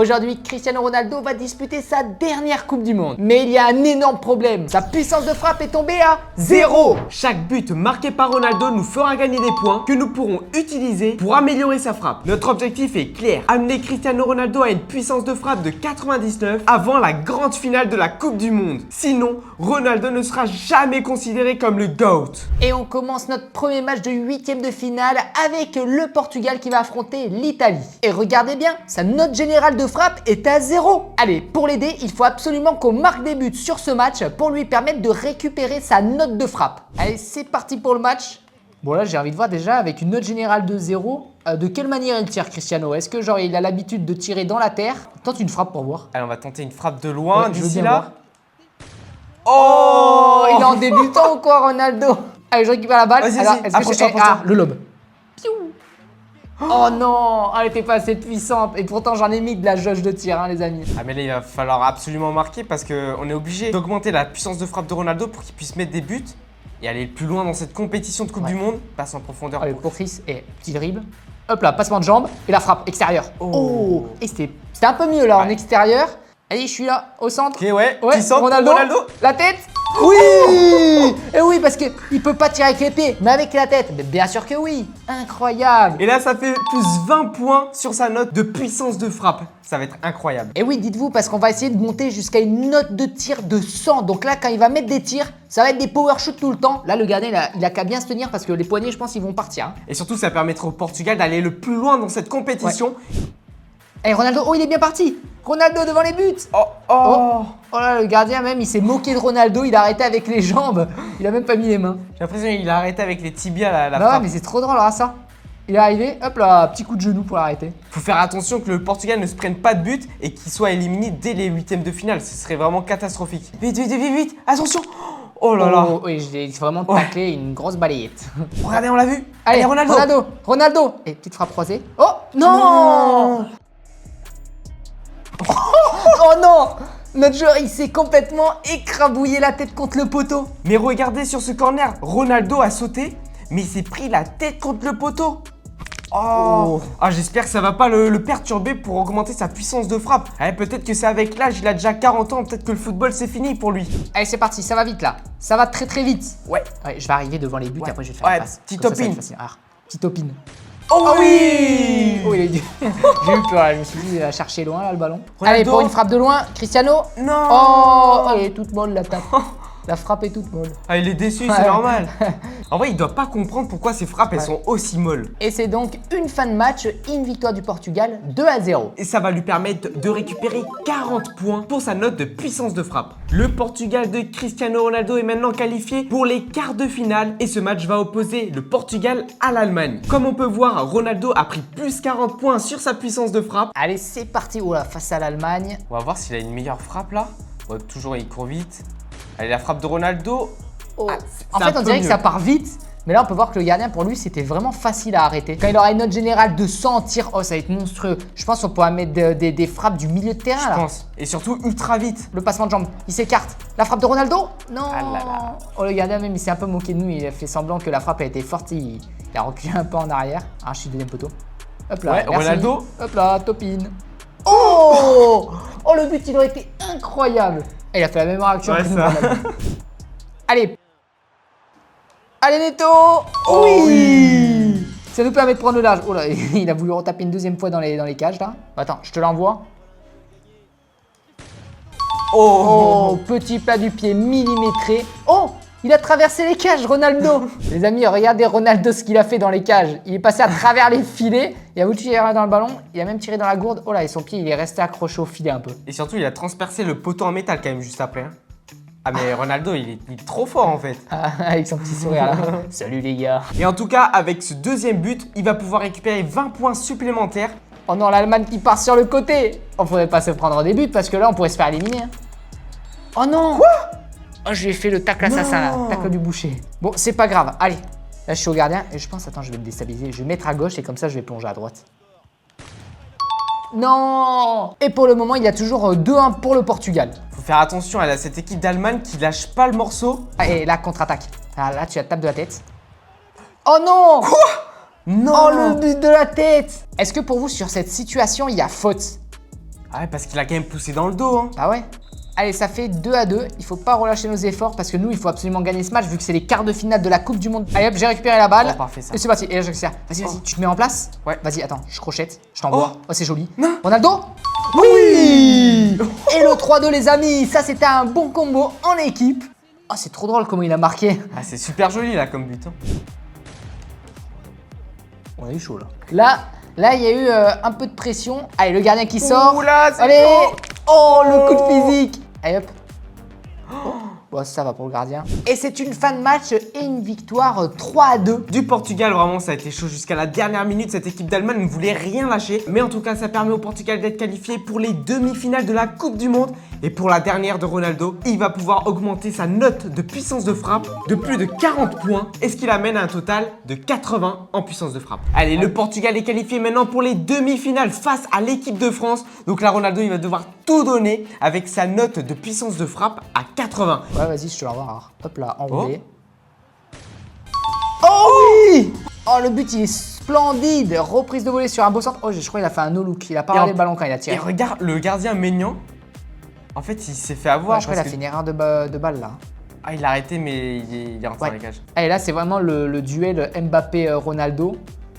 Aujourd'hui, Cristiano Ronaldo va disputer sa dernière Coupe du Monde. Mais il y a un énorme problème. Sa puissance de frappe est tombée à 0. Chaque but marqué par Ronaldo nous fera gagner des points que nous pourrons utiliser pour améliorer sa frappe. Notre objectif est clair, amener Cristiano Ronaldo à une puissance de frappe de 99 avant la grande finale de la Coupe du Monde. Sinon, Ronaldo ne sera jamais considéré comme le GOAT. Et on commence notre premier match de 8e de finale avec le Portugal qui va affronter l'Italie. Et regardez bien, sa note générale de frappe est à 0. Allez, pour l'aider, il faut absolument qu'on marque des buts sur ce match pour lui permettre de récupérer sa note de frappe. Allez, c'est parti pour le match. Bon là, j'ai envie de voir déjà avec une note générale de 0, de quelle manière il tire Cristiano? Est-ce que genre il a l'habitude de tirer dans la terre? Tente une frappe pour voir. Allez, on va tenter une frappe de loin d'ici bien là. voir. Oh, il est en débutant ou quoi, Ronaldo? Allez, je récupère la balle. Vas-y, Alors, vas-y, est-ce que approche-toi, je... approche-toi. le lobe. Piou. Oh non, elle était pas assez puissante. Et pourtant, j'en ai mis de la jauge de tir, hein, les amis. Ah mais là il va falloir absolument marquer parce qu'on est obligé d'augmenter la puissance de frappe de Ronaldo pour qu'il puisse mettre des buts et aller le plus loin dans cette compétition de Coupe du Monde. Passe en profondeur. Allez, pour Chris, et petit dribble. Hop là, passement de jambe et la frappe extérieure. Oh, et c'était un peu mieux là en extérieur. Allez, je suis là, au centre. Ok, ouais, qui centre, Ronaldo, la tête. Oui. Et oui, parce qu'il peut pas tirer avec les pieds, mais avec la tête. Mais bien sûr que oui. Incroyable. Et là ça fait plus 20 points sur sa note de puissance de frappe. Ça va être incroyable. Et oui, dites-vous, parce qu'on va essayer de monter jusqu'à une note de tir de 100. Donc là, quand il va mettre des tirs, ça va être des power shoots tout le temps. Là, le gardien, il a qu'à bien se tenir parce que les poignets, je pense, ils vont partir. Hein. Et surtout ça permettra au Portugal d'aller le plus loin dans cette compétition. Et Ronaldo, oh, il est bien parti. Ronaldo devant les buts. Oh Là, le gardien même, il s'est moqué de Ronaldo. Il a arrêté avec les jambes. Il a même pas mis les mains. J'ai l'impression qu'il a arrêté avec les tibias la Bah ouais, frappe. mais c'est trop drôle, là, ça. Il est arrivé, hop là, petit coup de genou pour l'arrêter. Faut faire attention que le Portugal ne se prenne pas de but et qu'il soit éliminé dès les huitièmes de finale. Ce serait vraiment catastrophique. Vite, vite, vite, vite, vite. Attention. Oh là là. Oui, j'ai vraiment taclé une grosse balayette. Regardez, on l'a vu. Allez, Ronaldo. Ronaldo. Et petite frappe croisée. Oh non. Oh non. Notre joueur, il s'est complètement écrabouillé la tête contre le poteau. Mais regardez sur ce corner, Ronaldo a sauté, mais il s'est pris la tête contre le poteau. Oh. Ah, j'espère que ça va pas le perturber pour augmenter sa puissance de frappe. Allez, peut-être que c'est avec l'âge, il a déjà 40 ans, peut-être que le football c'est fini pour lui. Allez, c'est parti, ça va vite là. Ça va très très vite. Ouais. Je vais arriver devant les buts et après je vais te faire Ouais, une passe. petit Comme ça, ça va top-in. être facile. Ah, petit top-in. Oh oui. Oh, il a eu j'ai eu peur, je me suis dit, il va chercher loin là le ballon. Ronaldo. Allez, pour une frappe de loin, Cristiano. Non. Oh, elle est toute molle la tape. La frappe est toute molle. Ah, il est déçu, c'est normal. En vrai, il doit pas comprendre pourquoi ses frappes elles sont aussi molles. Et c'est donc une fin de match, une victoire du Portugal, 2-0. Et ça va lui permettre de récupérer 40 points pour sa note de puissance de frappe. Le Portugal de Cristiano Ronaldo est maintenant qualifié pour les quarts de finale et ce match va opposer le Portugal à l'Allemagne. Comme on peut voir, Ronaldo a pris plus 40 points sur sa puissance de frappe. Allez, c'est parti, oula, face à l'Allemagne. On va voir s'il a une meilleure frappe là. Ouais, toujours il court vite. Allez, la frappe de Ronaldo. Oh. Ah, En c'est fait, un on peu dirait que mieux. ça part vite. Mais là, on peut voir que le gardien, pour lui, c'était vraiment facile à arrêter. Quand il aura une note générale de 100 en tir, oh, ça va être monstrueux. Je pense qu'on pourra mettre des frappes du milieu de terrain, Je là. pense. Et surtout ultra vite. Le passement de jambe, il s'écarte. La frappe de Ronaldo? Non. Ah là là. Oh, le gardien, même, il s'est un peu moqué de nous. Il a fait semblant que la frappe a été forte. Il a reculé un peu en arrière. Ah, je suis deuxième poteau. Hop là, Ouais, merci. Ronaldo. Hop là, topine. Oh. Oh, le but, il aurait été incroyable. Et il a fait la même réaction Ouais, que nous, ça. Ronaldo. Allez. Allez, Neto. Oh oui. Ça nous permet de prendre le large. Oh là, il a voulu retaper une deuxième fois dans les cages, là. Attends, je te l'envoie. Oh, petit plat du pied millimétré. Oh, il a traversé les cages, Ronaldo. Les amis, regardez Ronaldo ce qu'il a fait dans les cages. Il est passé à travers les filets. Il a voulu tirer dans le ballon. Il a même tiré dans la gourde. Oh là, et son pied, il est resté accroché au filet un peu. Et surtout, il a transpercé le poteau en métal quand même juste après. Hein. Ah mais Ronaldo, il est trop fort en fait. Avec son petit sourire là. Salut les gars. Et en tout cas, avec ce deuxième but, il va pouvoir récupérer 20 points supplémentaires. Oh non, l'Allemagne qui part sur le côté. On faudrait pas se prendre des buts parce que là, on pourrait se faire éliminer. Hein. Oh non. Quoi? Oh, je lui ai fait le tacle assassin là, tacle du boucher. Bon, c'est pas grave. Allez, là, je suis au gardien et je pense, attends, je vais me déstabiliser. Je vais mettre à gauche et comme ça, je vais plonger à droite. Non. Et pour le moment, il y a toujours 2-1 pour le Portugal. Faut faire attention à cette équipe d'Allemagne qui lâche pas le morceau. Ah, et là, contre-attaque. Ah, là, tu la tapes de la tête. Oh non. Quoi? Non. Oh, le but de la tête. Est-ce que pour vous, sur cette situation, il y a faute? Ah ouais, parce qu'il a quand même poussé dans le dos. Hein. Bah ouais. Allez, ça fait 2-2. Il faut pas relâcher nos efforts parce que nous, il faut absolument gagner ce match vu que c'est les quarts de finale de la Coupe du Monde. Allez hop, j'ai récupéré la balle. Oh, parfait ça. Et c'est parti. Et là, j'accélère. Vas-y, vas-y, tu te mets en place. Ouais. Vas-y, attends, je crochette. Je t'envoie. Oh, c'est joli. Non. Ronaldo. Oui. Et le 3-2, les amis. Ça, c'était un bon combo en équipe. Oh, c'est trop drôle comment il a marqué. Ah, c'est super joli là comme but. Hein. On a eu chaud là. Là, il y a eu un peu de pression. Allez, le gardien qui sort. Oula, c'est Allez. chaud. Oh, le coup de physique. Allez, hop. Bon, ça va pour le gardien. Et c'est une fin de match et une victoire 3-2. Du Portugal, vraiment, ça a été chaud jusqu'à la dernière minute. Cette équipe d'Allemagne ne voulait rien lâcher. Mais en tout cas, ça permet au Portugal d'être qualifié pour les demi-finales de la Coupe du Monde. Et pour la dernière de Ronaldo, il va pouvoir augmenter sa note de puissance de frappe de plus de 40 points. Et ce qui l'amène à un total de 80 en puissance de frappe. Allez, le Portugal est qualifié maintenant pour les demi-finales face à l'équipe de France. Donc là, Ronaldo, il va devoir tout donner avec sa note de puissance de frappe à 80. Ouais, vas-y, je te l'envoie. Alors, hop là, enroulé. Oh oui. Oh, le but, il est splendide. Reprise de volée sur un beau centre. Oh, je crois qu'il a fait un no-look. Il a pas regardé le ballon quand il a tiré. Et regarde, le gardien Maignan, en fait, il s'est fait avoir. Ouais, je crois qu'il a fait une erreur de balle là. Ah, il a arrêté, mais il est rentré dans la cage. Et là, c'est vraiment le duel Mbappé-Ronaldo.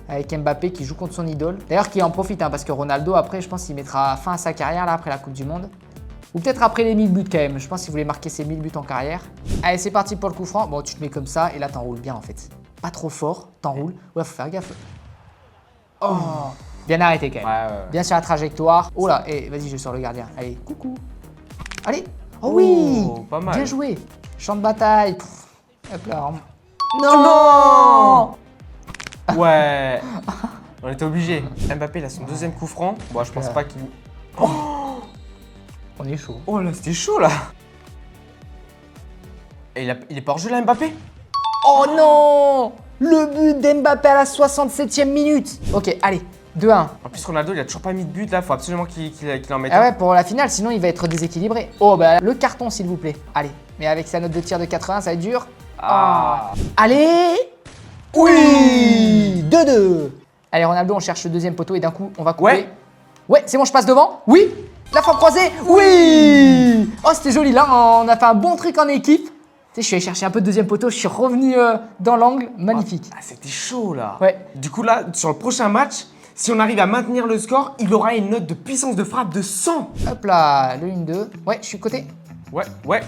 Avec Mbappé qui joue contre son idole. D'ailleurs, qui en profite, hein, parce que Ronaldo, après, je pense qu'il mettra fin à sa carrière, là, après la Coupe du Monde. Ou peut-être après les 1000 buts quand même. Je pense qu'il voulait marquer ses 1000 buts en carrière. Allez, c'est parti pour le coup franc. Bon, tu te mets comme ça et là, t'enroules bien en fait. Pas trop fort, t'enroules. Ouais, faut faire gaffe. Oh, bien arrêté quand même. Ouais. Bien sur la trajectoire. Oh là, et vas-y, je sors le gardien. Allez, coucou. Allez. Oh oui, pas mal. Bien joué. Champ de bataille. Pff. Hop là. Non. Ouais. On était obligé. Mbappé, il a son deuxième coup franc. Bon, je pense pas qu'il... On est chaud. Oh là, c'était chaud là. Et il est pas hors jeu là, Mbappé? Oh non. Le but d'Mbappé à la 67e minute. Ok, allez, 2-1. En plus, Ronaldo, il a toujours pas mis de but là. Faut absolument qu'il en mette Ah un. ouais, pour la finale, sinon il va être déséquilibré. Oh, bah le carton, s'il vous plaît. Allez, mais avec sa note de tir de 80, ça va être dur. Ah. Allez. Oui. 2-2. Allez, Ronaldo, on cherche le deuxième poteau et d'un coup, on va couper. Ouais. Ouais, c'est bon, je passe devant. Oui. La frappe croisée. Oui. Oh, c'était joli. Là, on a fait un bon truc en équipe. Tu sais, je suis allé chercher un peu de deuxième poteau. Je suis revenu dans l'angle. Magnifique. Ah, c'était chaud là. Ouais. Du coup, là, sur le prochain match, si on arrive à maintenir le score, il aura une note de puissance de frappe de 100. Hop là, le 1-2. Ouais, je suis côté. Ouais.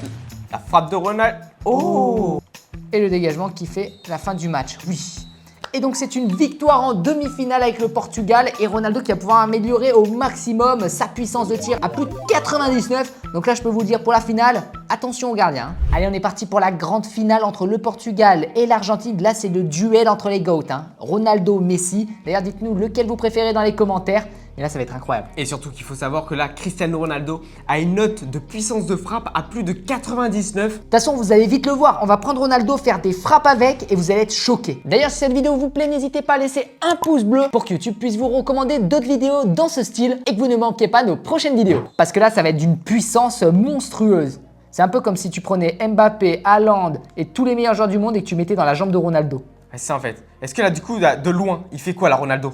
La frappe de Ronaldo. Oh. Et le dégagement qui fait la fin du match. Oui. Et donc c'est une victoire en demi-finale avec le Portugal et Ronaldo qui va pouvoir améliorer au maximum sa puissance de tir à plus de 99. Donc là je peux vous le dire pour la finale, attention au gardien. Allez, on est parti pour la grande finale entre le Portugal et l'Argentine. Là c'est le duel entre les GOAT, hein. Ronaldo, Messi. D'ailleurs dites-nous lequel vous préférez dans les commentaires. Et là ça va être incroyable. Et surtout qu'il faut savoir que là, Cristiano Ronaldo a une note de puissance de frappe à plus de 99. De toute façon, vous allez vite le voir. On va prendre Ronaldo, faire des frappes avec et vous allez être choqués. D'ailleurs, si cette vidéo vous plaît, n'hésitez pas à laisser un pouce bleu pour que YouTube puisse vous recommander d'autres vidéos dans ce style et que vous ne manquiez pas nos prochaines vidéos. Parce que là, ça va être d'une puissance monstrueuse. C'est un peu comme si tu prenais Mbappé, Haaland et tous les meilleurs joueurs du monde et que tu mettais dans la jambe de Ronaldo. C'est ça en fait. Est-ce que là, du coup, là, de loin, il fait quoi là, Ronaldo?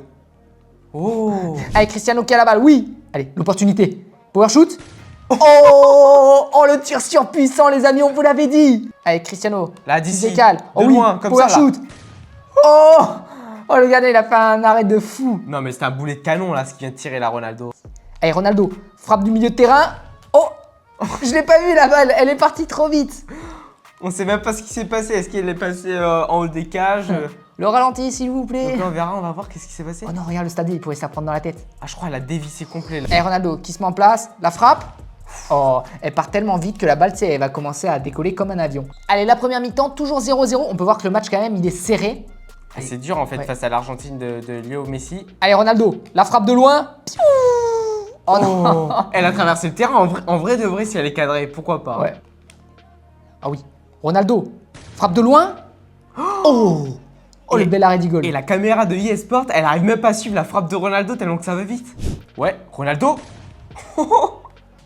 Oh. Allez, Cristiano qui a la balle, oui. Allez, l'opportunité. Power shoot. Oh, le tir surpuissant, les amis, on vous l'avait dit. Allez, Cristiano. Là, d'ici, décale. de loin, comme power ça, là. shoot. Oh, le gardien, il a fait un arrêt de fou. Non, mais c'était un boulet de canon là, ce qui vient de tirer là, Ronaldo. Allez, Ronaldo, frappe du milieu de terrain. Oh, je l'ai pas vu la balle, elle est partie trop vite. On sait même pas ce qui s'est passé. Est-ce qu'il est passé en haut des cages? Le ralenti, s'il vous plaît. Donc là, on verra, on va voir qu'est-ce qui s'est passé. Oh non, regarde le stade, il pourrait se la prendre dans la tête. Ah, je crois qu'elle a dévissé complet là. Allez, Ronaldo, qui se met en place, la frappe. Oh, elle part tellement vite que la balle, tu sais, elle va commencer à décoller comme un avion. Allez, la première mi-temps, toujours 0-0. On peut voir que le match, quand même, il est serré. Ah, c'est dur en fait Ouais. face à l'Argentine de Léo Messi. Allez, Ronaldo, la frappe de loin. Piou. Oh non. Elle a traversé le terrain en vrai de vrai si elle est cadrée, pourquoi pas. Ouais. Ah oui. Ronaldo, frappe de loin. Oh, le bel arrêt du goal. Et la caméra de eSport, elle arrive même pas à suivre la frappe de Ronaldo tellement que ça va vite. Ouais, Ronaldo.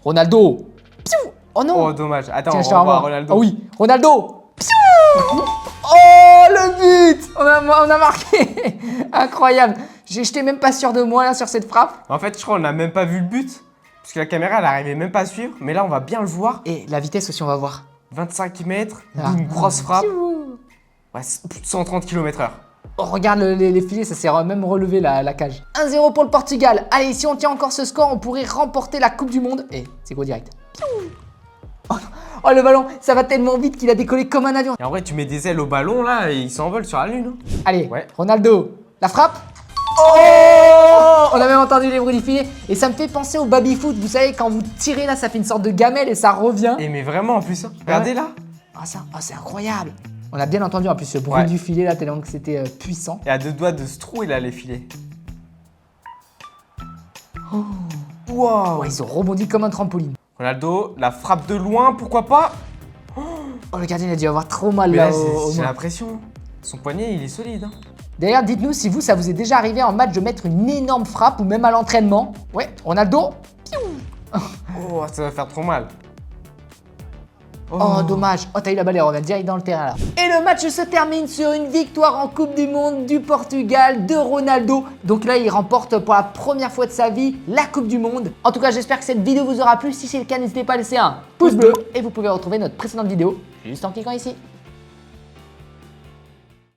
Ronaldo. Piou. Oh non. Oh dommage. Attends, Tiens, je on te va voir renvoie. Ronaldo. Oh oui, Ronaldo. Piou. Oh, le but. On a marqué. Incroyable. J'étais même pas sûr de moi là sur cette frappe. En fait, je crois qu'on n'a même pas vu le but. Parce que la caméra, elle arrivait même pas à suivre. Mais là, on va bien le voir. Et la vitesse aussi, on va voir. 25 mètres, Ah. une grosse frappe. Piou. Ouais, plus de 130 km/h. Oh, regarde les filets, ça s'est même relevé la cage. 1-0 pour le Portugal. Allez, si on tient encore ce score, on pourrait remporter la Coupe du Monde. Et c'est go direct. Oh, oh, le ballon, ça va tellement vite qu'il a décollé comme un avion. Et en vrai, tu mets des ailes au ballon là et il s'envole sur la lune. Hein. Allez, Ouais. Ronaldo, la frappe. Oh, on a même entendu les bruits du filet. Et ça me fait penser au baby-foot. Vous savez, quand vous tirez là, ça fait une sorte de gamelle et ça revient. Et mais vraiment en plus, hein. Regardez là. Ah, ça, oh, c'est incroyable. On a bien entendu en plus ce bruit Ouais. du filet là, tellement que c'était puissant. Et à deux doigts de se trouver là les filets. Oh. Wow. Ouais, ils ont rebondi comme un trampoline. Ronaldo, la frappe de loin, pourquoi pas. Oh, le gardien il a dû avoir trop mal Mais là là, au j'ai main. l'impression. Son poignet, il est solide. Hein. D'ailleurs, dites-nous si vous, ça vous est déjà arrivé en match de mettre une énorme frappe ou même à l'entraînement. Ouais, Ronaldo. Oh, ça va faire trop mal. Oh, dommage. Oh, t'as eu la balle, on va direct dans le terrain là. Et le match se termine sur une victoire en Coupe du Monde du Portugal de Ronaldo. Donc là, il remporte pour la première fois de sa vie la Coupe du Monde. En tout cas, j'espère que cette vidéo vous aura plu. Si c'est le cas, n'hésitez pas à laisser un pouce bleu. Et vous pouvez retrouver notre précédente vidéo juste en cliquant ici.